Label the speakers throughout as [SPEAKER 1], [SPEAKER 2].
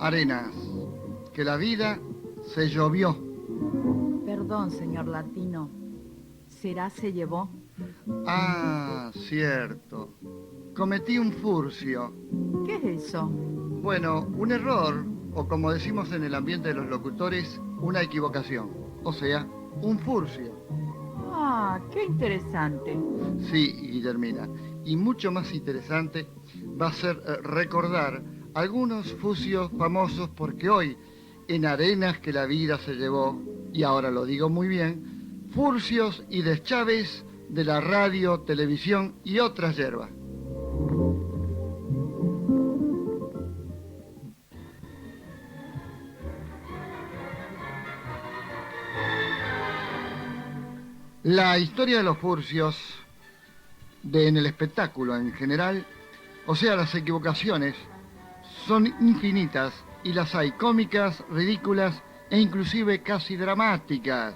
[SPEAKER 1] Arenas, que la vida se llovió.
[SPEAKER 2] Perdón, señor Latino. ¿Será se llevó?
[SPEAKER 1] Ah, cierto. Cometí un furcio.
[SPEAKER 2] ¿Qué es eso?
[SPEAKER 1] Bueno, un error, o como decimos en el ambiente de los locutores, una equivocación. O sea, un furcio.
[SPEAKER 2] Ah, qué interesante.
[SPEAKER 1] Sí, Guillermina. Y mucho más interesante va a ser recordar algunos furcios famosos porque hoy, en Arenas que la vida se llevó, y ahora lo digo muy bien, furcios y deschaves de la radio, televisión y otras hierbas. La historia de los furcios en el espectáculo en general, o sea, las equivocaciones, son infinitas y las hay cómicas, ridículas e inclusive casi dramáticas.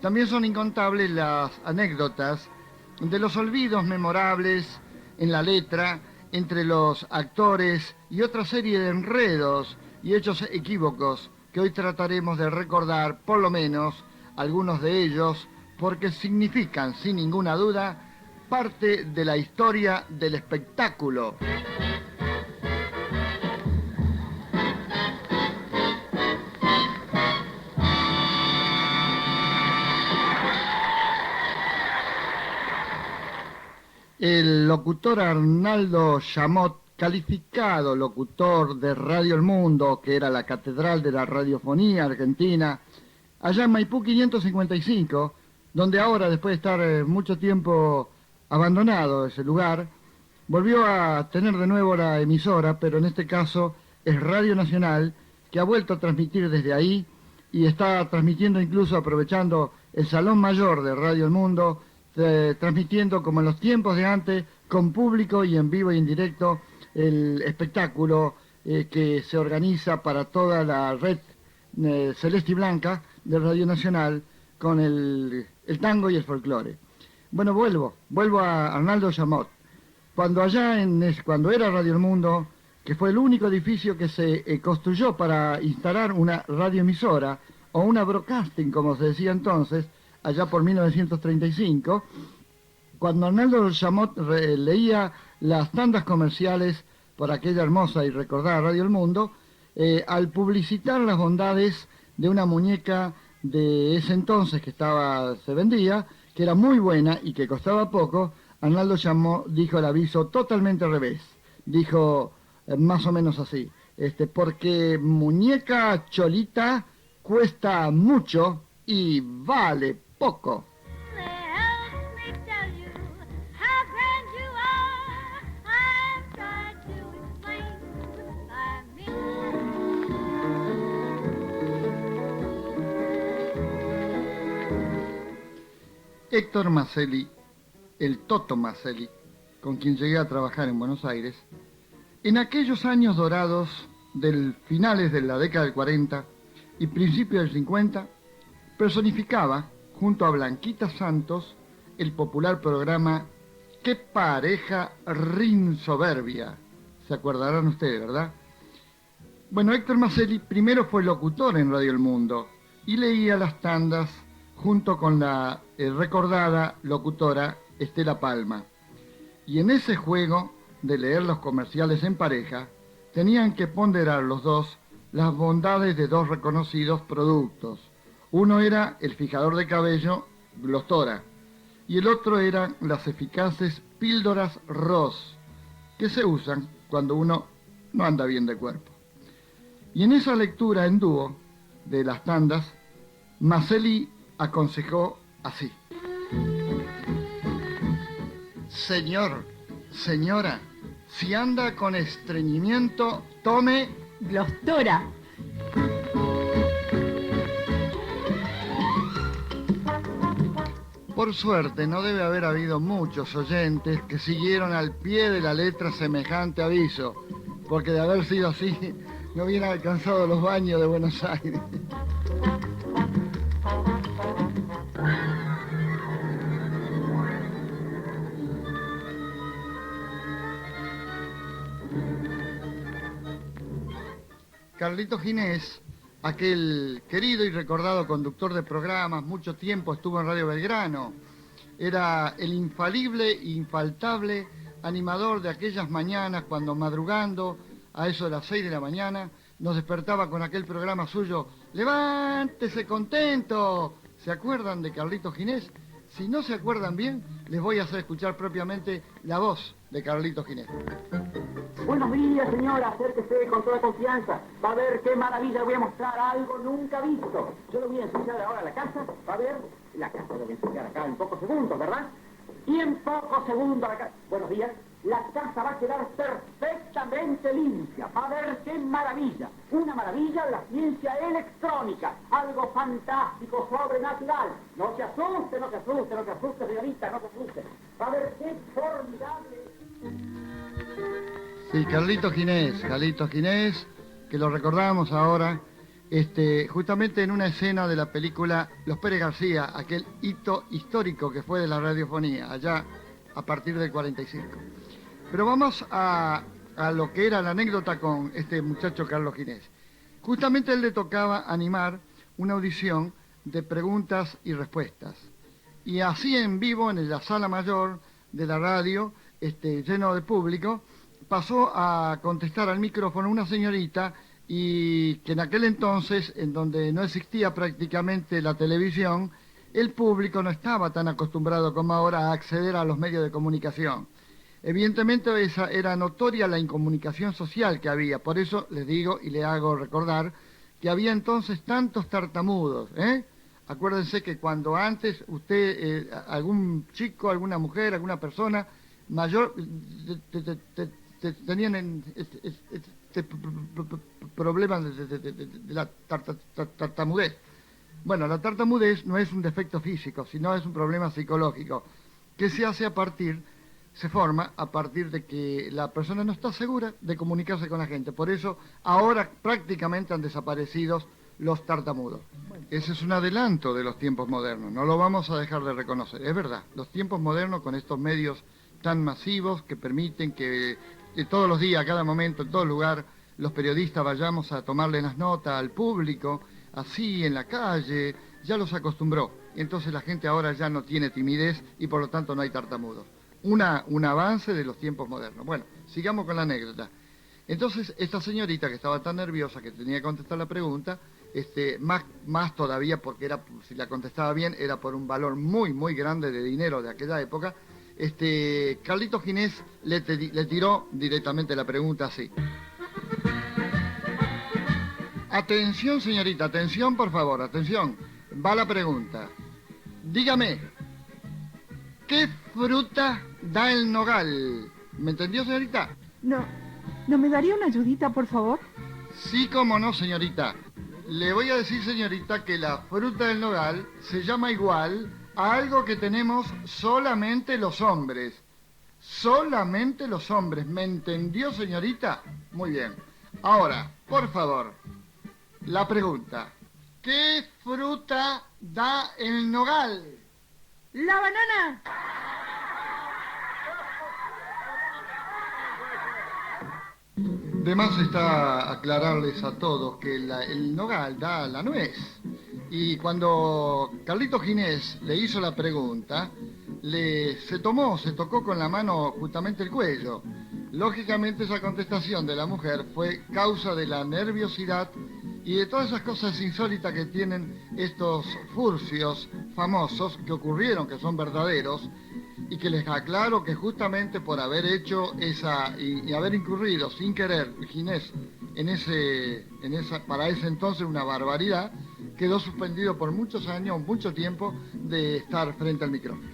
[SPEAKER 1] También son incontables las anécdotas de los olvidos memorables en la letra entre los actores y otra serie de enredos y hechos equívocos que hoy trataremos de recordar, por lo menos algunos de ellos, porque significan, sin ninguna duda, parte de la historia del espectáculo. El locutor Arnaldo Chamot, calificado locutor de Radio El Mundo, que era la catedral de la radiofonía argentina, allá en Maipú 555, donde ahora, después de estar mucho tiempo abandonado ese lugar, volvió a tener de nuevo la emisora, pero en este caso es Radio Nacional, que ha vuelto a transmitir desde ahí y está transmitiendo incluso aprovechando el Salón Mayor de Radio El Mundo, transmitiendo como en los tiempos de antes, con público y en vivo y en directo, el espectáculo que se organiza para toda la red celeste y blanca de Radio Nacional con el tango y el folclore. Bueno, vuelvo a Arnaldo Chamot. Cuando era Radio El Mundo, que fue el único edificio que se construyó para instalar una radioemisora, o una broadcasting, como se decía entonces, allá por 1935, cuando Arnaldo Chamot leía las tandas comerciales por aquella hermosa y recordada Radio El Mundo, al publicitar las bondades de una muñeca de ese entonces que se vendía, que era muy buena y que costaba poco, Arnaldo Chamot dijo el aviso totalmente al revés. Dijo más o menos así, porque muñeca cholita cuesta mucho y vale poco. Héctor Maselli, el Toto Maselli, con quien llegué a trabajar en Buenos Aires, en aquellos años dorados del finales de la década del 40 y principios del 50, personificaba, junto a Blanquita Santos, el popular programa ¡Qué pareja rinsoberbia! Se acordarán ustedes, ¿verdad? Bueno, Héctor Maselli primero fue locutor en Radio El Mundo y leía las tandas junto con la recordada locutora Estela Palma. Y en ese juego de leer los comerciales en pareja, tenían que ponderar los dos las bondades de dos reconocidos productos. Uno era el fijador de cabello Glostora y el otro eran las eficaces píldoras Ross, que se usan cuando uno no anda bien de cuerpo. Y en esa lectura en dúo de las tandas, Maselli aconsejó así: señor, señora, si anda con estreñimiento, tome
[SPEAKER 2] Glostora.
[SPEAKER 1] Por suerte, no debe haber habido muchos oyentes que siguieron al pie de la letra semejante aviso, porque de haber sido así, no hubieran alcanzado los baños de Buenos Aires. Carlitos Ginés, aquel querido y recordado conductor de programas, mucho tiempo estuvo en Radio Belgrano. Era el infalible e infaltable animador de aquellas mañanas cuando madrugando, a eso de las 6 de la mañana, nos despertaba con aquel programa suyo, ¡Levántese contento! ¿Se acuerdan de Carlitos Ginés? Si no se acuerdan bien, les voy a hacer escuchar propiamente la voz de Carlitos Ginés.
[SPEAKER 3] Buenos días, señora, acérquese con toda confianza. Va a ver qué maravilla, voy a mostrar algo nunca visto. Yo lo voy a enseñar ahora a la casa, va a ver, la casa lo voy a enseñar acá en pocos segundos, ¿verdad? Y en pocos segundos la casa... Buenos días, la casa va a quedar perfectamente limpia. Va a ver qué maravilla. Una maravilla de la ciencia electrónica. Algo fantástico, sobrenatural. No se asuste, no se asuste, no se asuste, señorita, no se asuste. Va a ver qué formidable...
[SPEAKER 1] Sí, Carlitos Ginés, que lo recordamos ahora, justamente en una escena de la película Los Pérez García, aquel hito histórico que fue de la radiofonía, allá a partir del 45. Pero vamos a lo que era la anécdota con este muchacho Carlos Ginés. Justamente él le tocaba animar una audición de preguntas y respuestas. Y así en vivo, en la sala mayor de la radio, lleno de público, pasó a contestar al micrófono una señorita y que en aquel entonces, en donde no existía prácticamente la televisión, el público no estaba tan acostumbrado como ahora a acceder a los medios de comunicación. Evidentemente esa era notoria la incomunicación social que había, por eso les digo y le hago recordar que había entonces tantos tartamudos, Acuérdense que cuando antes usted, algún chico, alguna mujer, alguna persona mayor, tenían problemas de la tartamudez. Bueno, la tartamudez no es un defecto físico, sino es un problema psicológico que se forma a partir de que la persona no está segura de comunicarse con la gente. Por eso ahora prácticamente han desaparecido los tartamudos. Ese es un adelanto de los tiempos modernos, no lo vamos a dejar de reconocer, es verdad. Los tiempos modernos con estos medios tan masivos que permiten que todos los días, a cada momento, en todo lugar, los periodistas vayamos a tomarle las notas al público, así en la calle, ya los acostumbró. Entonces la gente ahora ya no tiene timidez y por lo tanto no hay tartamudos. Un avance de los tiempos modernos. Bueno, sigamos con la anécdota. Entonces esta señorita que estaba tan nerviosa que tenía que contestar la pregunta, más todavía porque si la contestaba bien era por un valor muy, muy grande de dinero de aquella época, Carlitos Ginés le tiró directamente la pregunta así. Atención, señorita, atención, por favor, atención. Va la pregunta. Dígame, ¿qué fruta da el nogal? ¿Me entendió, señorita?
[SPEAKER 2] ¿No me daría una ayudita, por favor?
[SPEAKER 1] Sí, cómo no, señorita. Le voy a decir, señorita, que la fruta del nogal se llama igual a algo que tenemos solamente los hombres. Solamente los hombres. ¿Me entendió, señorita? Muy bien. Ahora, por favor, la pregunta. ¿Qué fruta da el nogal?
[SPEAKER 2] ¡La banana!
[SPEAKER 1] De más está aclararles a todos que el nogal da la nuez. Y cuando Carlitos Ginés le hizo la pregunta, se tocó con la mano justamente el cuello. Lógicamente esa contestación de la mujer fue causa de la nerviosidad y de todas esas cosas insólitas que tienen estos furcios famosos que ocurrieron, que son verdaderos, y que les aclaro que justamente por haber hecho y haber incurrido sin querer Ginés para ese entonces una barbaridad, quedó suspendido por muchos años, mucho tiempo, de estar frente al micrófono.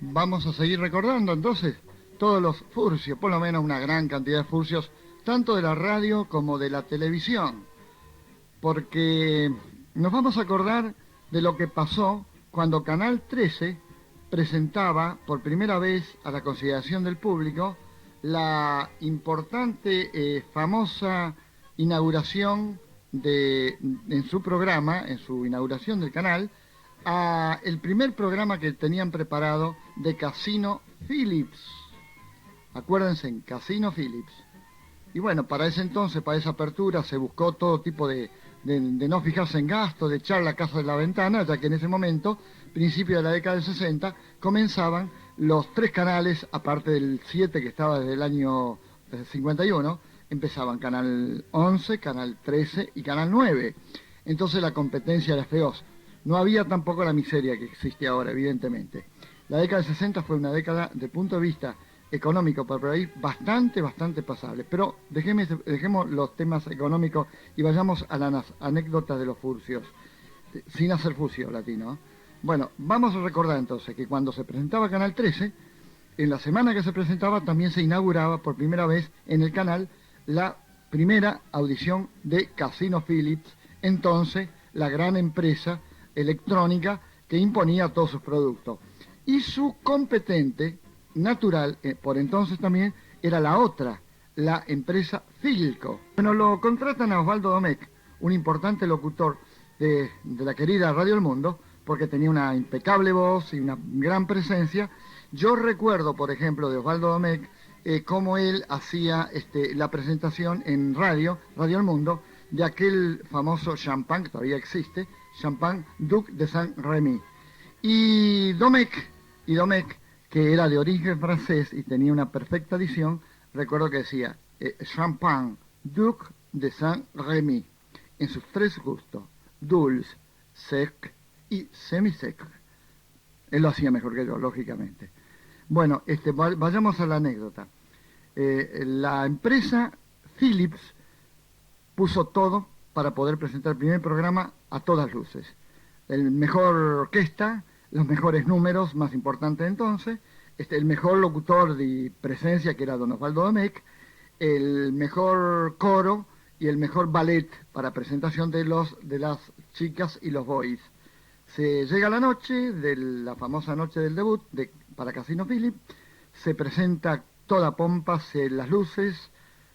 [SPEAKER 1] Vamos a seguir recordando entonces todos los furcios, por lo menos una gran cantidad de furcios, tanto de la radio como de la televisión, porque nos vamos a acordar de lo que pasó cuando Canal 13 presentaba por primera vez a la consideración del público la importante, famosa inauguración en su programa, en su inauguración del canal, a el primer programa que tenían preparado de Casino Phillips. Acuérdense, en Casino Phillips. Y bueno, para ese entonces, para esa apertura, se buscó todo tipo de no fijarse en gastos, de echar la casa de la ventana, ya que en ese momento, principio de la década del 60, comenzaban los 3 canales, aparte del 7 que estaba desde el año 51, empezaban Canal 11, Canal 13 y Canal 9. Entonces la competencia era feroz. No había tampoco la miseria que existe ahora, evidentemente. La década del 60 fue una década, de punto de vista económico para el país, bastante pasable. Pero dejemos los temas económicos y vayamos a las anécdotas de los furcios, sin hacer fucio latino. Bueno, vamos a recordar entonces que cuando se presentaba Canal 13, en la semana que se presentaba también se inauguraba por primera vez en el canal la primera audición de Casino Phillips, entonces la gran empresa electrónica que imponía todos sus productos. Y su competente natural, por entonces también, era la otra, la empresa Philco. Bueno, lo contratan a Osvaldo Domecq, un importante locutor de la querida Radio El Mundo, porque tenía una impecable voz y una gran presencia. Yo recuerdo, por ejemplo, de Osvaldo Domecq, cómo él hacía la presentación en Radio El Mundo, de aquel famoso champán, que todavía existe, Champán Duc de Saint-Rémy. Y Domecq, que era de origen francés y tenía una perfecta dicción, recuerdo que decía Champán Duc de Saint-Rémy, en sus 3 gustos, dulce, sec y semi-sec. Él lo hacía mejor que yo, lógicamente. Bueno, vayamos a la anécdota. La empresa Philips puso todo para poder presentar el primer programa a todas luces. El mejor orquesta, los mejores números, más importante entonces, el mejor locutor de presencia, que era don Osvaldo Domecq, el mejor coro y el mejor ballet para presentación de las chicas y los boys. Se llega la noche, de la famosa noche del debut para Casino Phillips, se presenta toda pompa, las luces,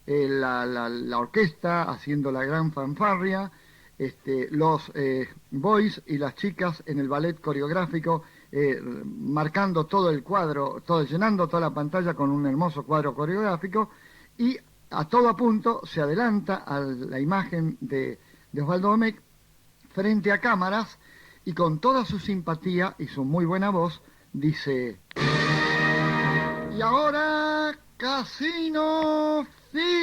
[SPEAKER 1] la orquesta haciendo la gran fanfarria, los boys y las chicas en el ballet coreográfico, marcando todo el cuadro, llenando toda la pantalla con un hermoso cuadro coreográfico, y a todo a punto se adelanta a la imagen de Osvaldo Domecq frente a cámaras, y con toda su simpatía y su muy buena voz dice: y ahora Casino Philco.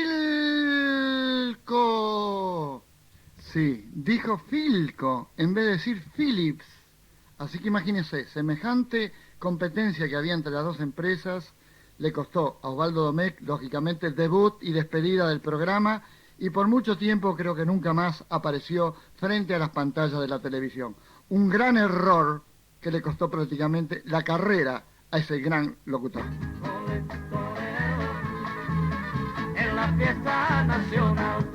[SPEAKER 1] Sí, dijo Philco en vez de decir Philips. Así que imagínense, semejante competencia que había entre las dos empresas le costó a Osvaldo Domecq, lógicamente, el debut y despedida del programa, y por mucho tiempo creo que nunca más apareció frente a las pantallas de la televisión. Un gran error que le costó prácticamente la carrera a ese gran locutor.
[SPEAKER 4] En la fiesta nacional.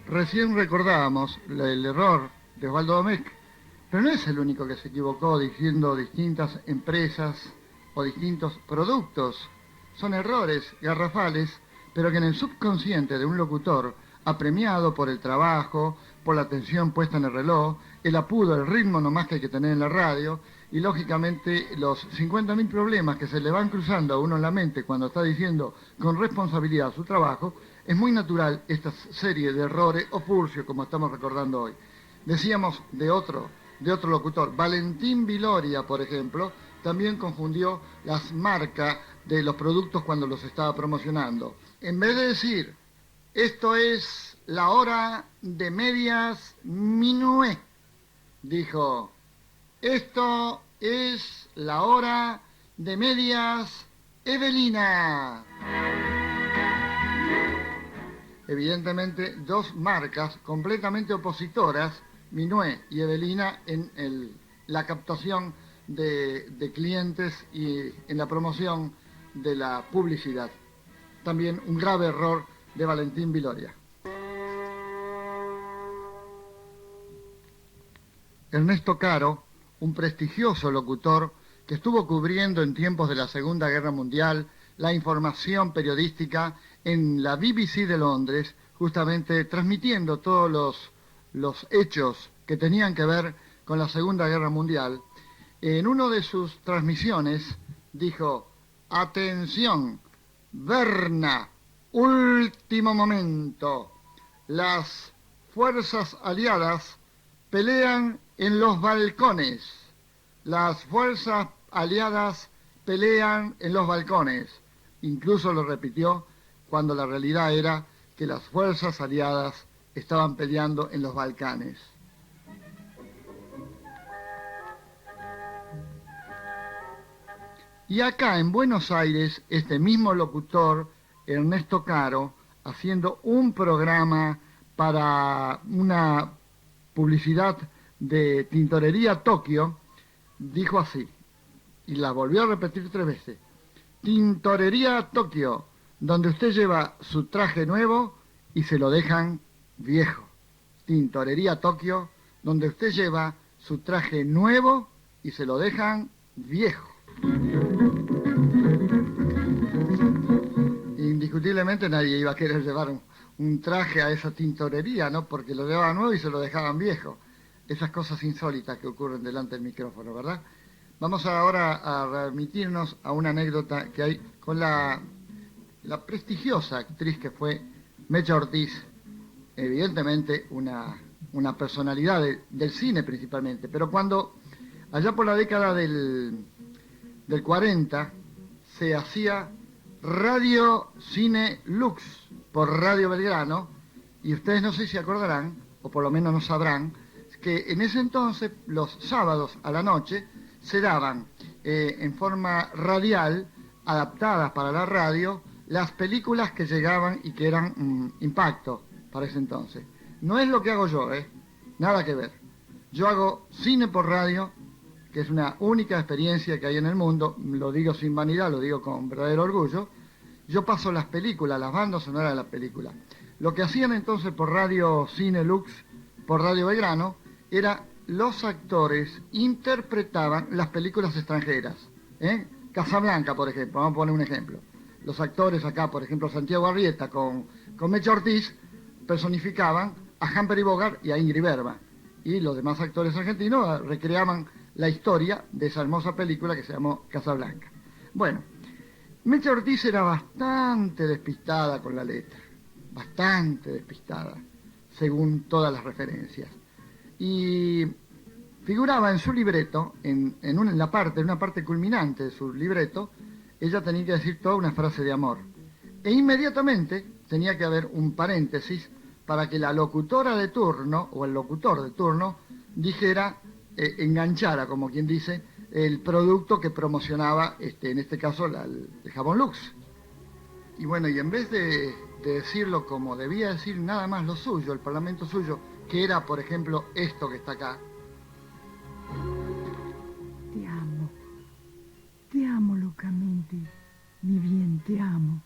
[SPEAKER 1] Recién recordábamos el error de Osvaldo Domecq, pero no es el único que se equivocó diciendo distintas empresas o distintos productos. Son errores garrafales, pero que en el subconsciente de un locutor, apremiado por el trabajo, por la atención puesta en el reloj, el apuro, el ritmo nomás que hay que tener en la radio, y lógicamente los 50.000 problemas que se le van cruzando a uno en la mente cuando está diciendo con responsabilidad su trabajo, es muy natural esta serie de errores o furcios, como estamos recordando hoy. Decíamos de otro locutor, Valentín Viloria, por ejemplo, también confundió las marcas de los productos cuando los estaba promocionando. En vez de decir, esto es la hora de medias minué, dijo, esto es la hora de medias Evelina. Evidentemente, dos marcas completamente opositoras, Minué y Evelina, en la captación de clientes y en la promoción de la publicidad. También un grave error de Valentín Viloria. Ernesto Caro, un prestigioso locutor que estuvo cubriendo en tiempos de la Segunda Guerra Mundial la información periodística en la BBC de Londres, justamente transmitiendo todos los hechos que tenían que ver con la Segunda Guerra Mundial. En una de sus transmisiones dijo: atención, Berna, último momento, las fuerzas aliadas pelean en los balcones. Las fuerzas aliadas pelean en los balcones. Incluso lo repitió cuando la realidad era que las fuerzas aliadas estaban peleando en los Balcanes. Y acá en Buenos Aires, este mismo locutor, Ernesto Caro, haciendo un programa para una publicidad de Tintorería Tokio, dijo así, y la volvió a repetir 3 veces: Tintorería Tokio, donde usted lleva su traje nuevo y se lo dejan viejo. Tintorería Tokio, donde usted lleva su traje nuevo y se lo dejan viejo. Indiscutiblemente nadie iba a querer llevar un traje a esa tintorería, ¿no? Porque lo llevaban nuevo y se lo dejaban viejo. Esas cosas insólitas que ocurren delante del micrófono, ¿verdad? Vamos ahora a remitirnos a una anécdota que hay con la prestigiosa actriz que fue Mecha Ortiz, evidentemente una personalidad del cine principalmente, pero cuando allá por la década del 40 se hacía Radio Cine Lux por Radio Belgrano, y ustedes no sé si acordarán, o por lo menos no sabrán, que en ese entonces los sábados a la noche se daban en forma radial, adaptadas para la radio, las películas que llegaban y que eran impacto para ese entonces. No es lo que hago yo, nada que ver. Yo hago cine por radio, que es una única experiencia que hay en el mundo, lo digo sin vanidad, lo digo con verdadero orgullo. Yo paso las películas, las bandas sonoras de las películas. Lo que hacían entonces por Radio Cine Lux, por Radio Belgrano, era los actores interpretaban las películas extranjeras. Casablanca, por ejemplo, vamos a poner un ejemplo. Los actores acá, por ejemplo, Santiago Arrieta con Mecha Ortiz, personificaban a Humphrey Bogart y a Ingrid Bergman. Y los demás actores argentinos recreaban la historia de esa hermosa película que se llamó Casablanca. Bueno, Mecha Ortiz era bastante despistada con la letra, bastante despistada, según todas las referencias. Y figuraba en su libreto, en una parte culminante de su libreto, ella tenía que decir toda una frase de amor. E inmediatamente tenía que haber un paréntesis para que la locutora de turno, o el locutor de turno, dijera, enganchara, como quien dice, el producto que promocionaba, en este caso, el jabón Lux. Y bueno, y en vez de decirlo como debía decir nada más lo suyo, el parlamento suyo, que era, por ejemplo, esto que está acá.
[SPEAKER 2] Te amo locamente, mi bien, te amo.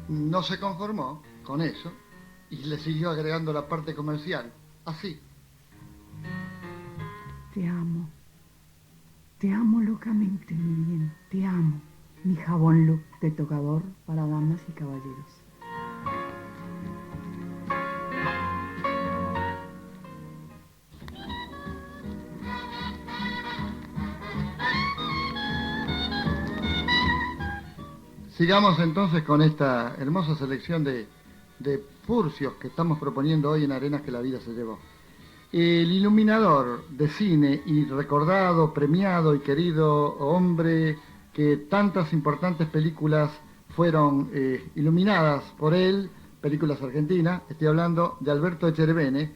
[SPEAKER 1] No se conformó con eso y le siguió agregando la parte comercial, así.
[SPEAKER 2] Te amo locamente, mi bien, te amo. Mi jabón Lux de tocador para damas y caballeros.
[SPEAKER 1] Sigamos entonces con esta hermosa selección de furcios que estamos proponiendo hoy en Arenas que la vida se llevó. El iluminador de cine y recordado, premiado y querido hombre que tantas importantes películas fueron iluminadas por él, películas argentinas, estoy hablando de Alberto Echeverne,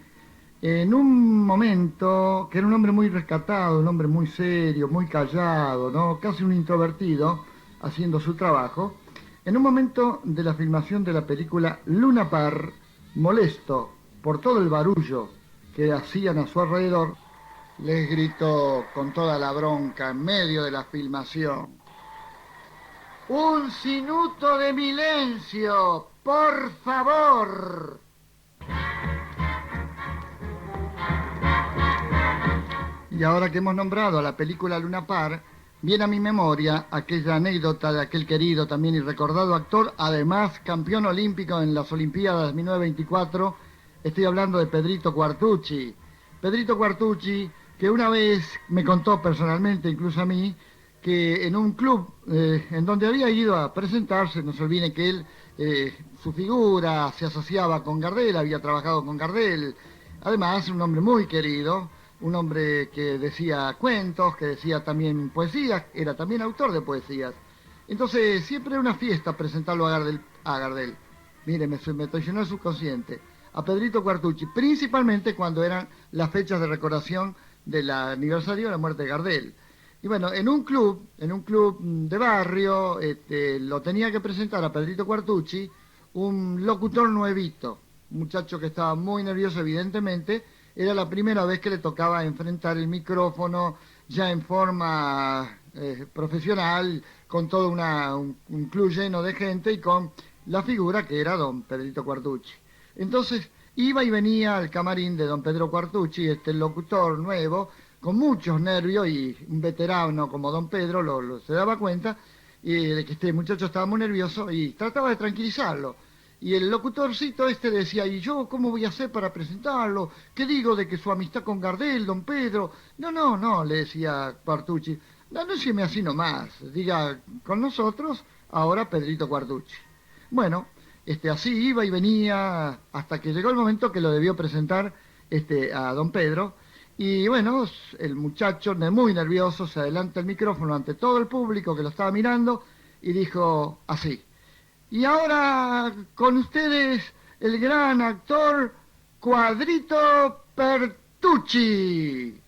[SPEAKER 1] en un momento que era un hombre muy rescatado, un hombre muy serio, muy callado, ¿no? Casi un introvertido, haciendo su trabajo. En un momento de la filmación de la película Luna Par, molesto por todo el barullo que hacían a su alrededor, les gritó con toda la bronca en medio de la filmación: ¡un minuto de silencio, por favor! Y ahora que hemos nombrado a la película Luna Par, viene a mi memoria aquella anécdota de aquel querido también y recordado actor, además campeón olímpico en las Olimpiadas 1924. Estoy hablando de Pedrito Quartucci. Pedrito Quartucci, que una vez me contó personalmente, incluso a mí, que en un club en donde había ido a presentarse, no se olviden que él, su figura se asociaba con Gardel, había trabajado con Gardel, además un hombre muy querido, un hombre que decía cuentos, que decía también poesías, era también autor de poesías. Entonces siempre era una fiesta presentarlo a Gardel. Mire, me traicionó el subconsciente. A Pedrito Quartucci, principalmente cuando eran las fechas de recordación del aniversario de la muerte de Gardel. Y bueno, en un club de barrio, lo tenía que presentar a Pedrito Quartucci, un locutor nuevito, un muchacho que estaba muy nervioso evidentemente. Era la primera vez que le tocaba enfrentar el micrófono ya en forma profesional, con todo un club lleno de gente y con la figura que era don Pedrito Quartucci. Entonces iba y venía al camarín de don Pedro Quartucci, este locutor nuevo, con muchos nervios, y un veterano como don Pedro se daba cuenta de que este muchacho estaba muy nervioso y trataba de tranquilizarlo. Y el locutorcito decía, ¿y yo cómo voy a hacer para presentarlo? ¿Qué digo de que su amistad con Gardel, don Pedro? No, le decía Quartucci, no se me así nomás, diga con nosotros ahora Pedrito Quartucci. Bueno, así iba y venía hasta que llegó el momento que lo debió presentar a don Pedro. Y bueno, el muchacho, muy nervioso, se adelanta el micrófono ante todo el público que lo estaba mirando y dijo así: y ahora con ustedes el gran actor Cuadrito Pertucci.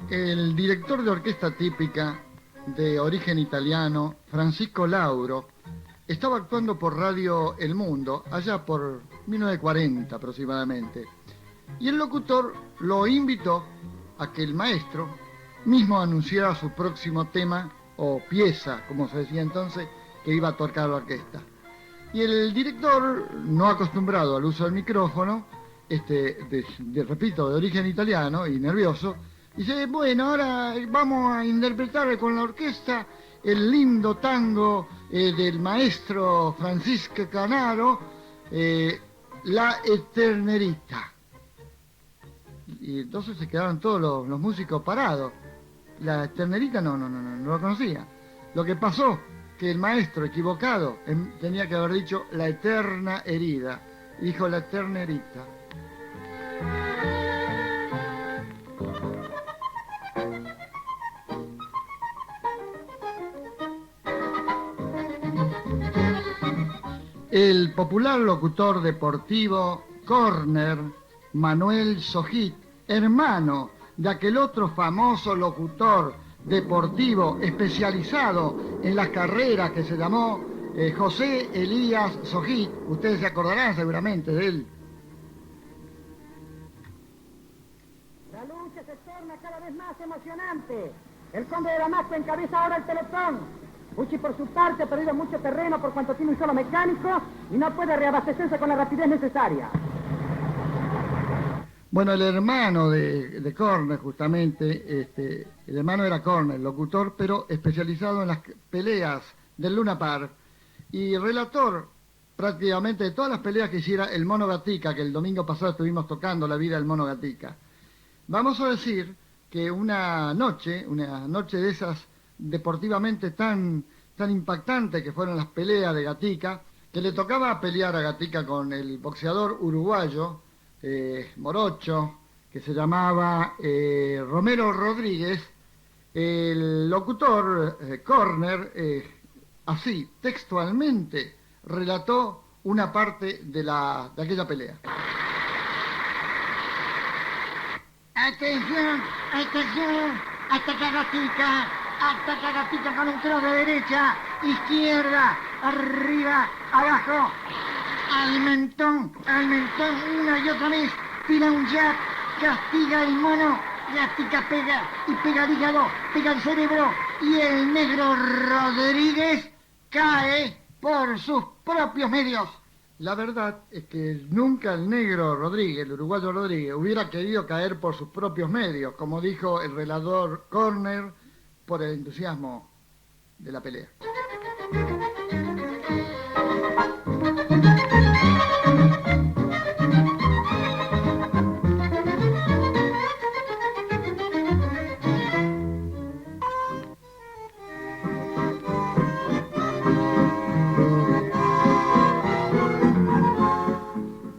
[SPEAKER 1] El director de orquesta típica de origen italiano, Francisco Lauro, estaba actuando por Radio El Mundo, allá por 1940 aproximadamente, y el locutor lo invitó a que el maestro mismo anunciara su próximo tema, o pieza, como se decía entonces, que iba a tocar la orquesta. Y el director, no acostumbrado al uso del micrófono, repito, de origen italiano y nervioso, dice: bueno, ahora vamos a interpretar con la orquesta el lindo tango del maestro Francisco Canaro, La Eternerita. Y entonces se quedaron todos los músicos parados. La Eternerita no lo conocía. Lo que pasó, que el maestro equivocado tenía que haber dicho La Eterna Herida, y dijo La Eternerita. El popular locutor deportivo Corner, Manuel Sojit, hermano de aquel otro famoso locutor deportivo especializado en las carreras que se llamó José Elías Sojit. Ustedes se acordarán seguramente de él.
[SPEAKER 3] La lucha se torna cada vez más emocionante. El conde de Damasco encabeza ahora el pelotón. Pucci, por su parte, ha perdido mucho terreno por cuanto tiene un solo mecánico y no puede reabastecerse con la rapidez necesaria.
[SPEAKER 1] Bueno, el hermano de Corner, justamente, el hermano era Corner, locutor, pero especializado en las peleas del Luna Par y relator prácticamente de todas las peleas que hiciera el Mono Gatica, que el domingo pasado estuvimos tocando la vida del Mono Gatica. Vamos a decir que una noche de esas deportivamente tan impactante que fueron las peleas de Gatica, que le tocaba pelear a Gatica con el boxeador uruguayo morocho, que se llamaba Romero Rodríguez. El locutor Corner así textualmente relató una parte de aquella pelea.
[SPEAKER 5] Atención, ataca Gatica con un cross de derecha, izquierda, arriba, abajo, al mentón, una y otra vez, tira un jab, castiga el mono, Gatica pega y pega el hígado, pega el cerebro y el negro Rodríguez cae por sus propios medios.
[SPEAKER 1] La verdad es que nunca el negro Rodríguez, el uruguayo Rodríguez, hubiera querido caer por sus propios medios, como dijo el relador Corner, por el entusiasmo de la pelea.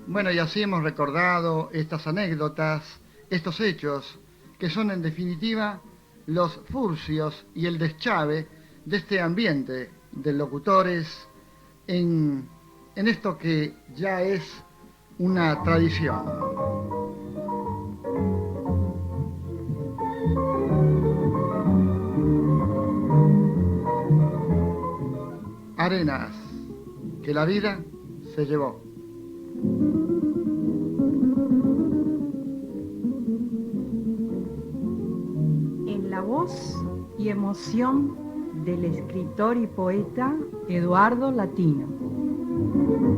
[SPEAKER 1] Bueno, y así hemos recordado estas anécdotas, estos hechos, que son en definitiva los furcios y el deschave de este ambiente de locutores en esto que ya es una tradición. Arenas que la vida se llevó.
[SPEAKER 2] En la voz y emoción del escritor y poeta Eduardo Latino.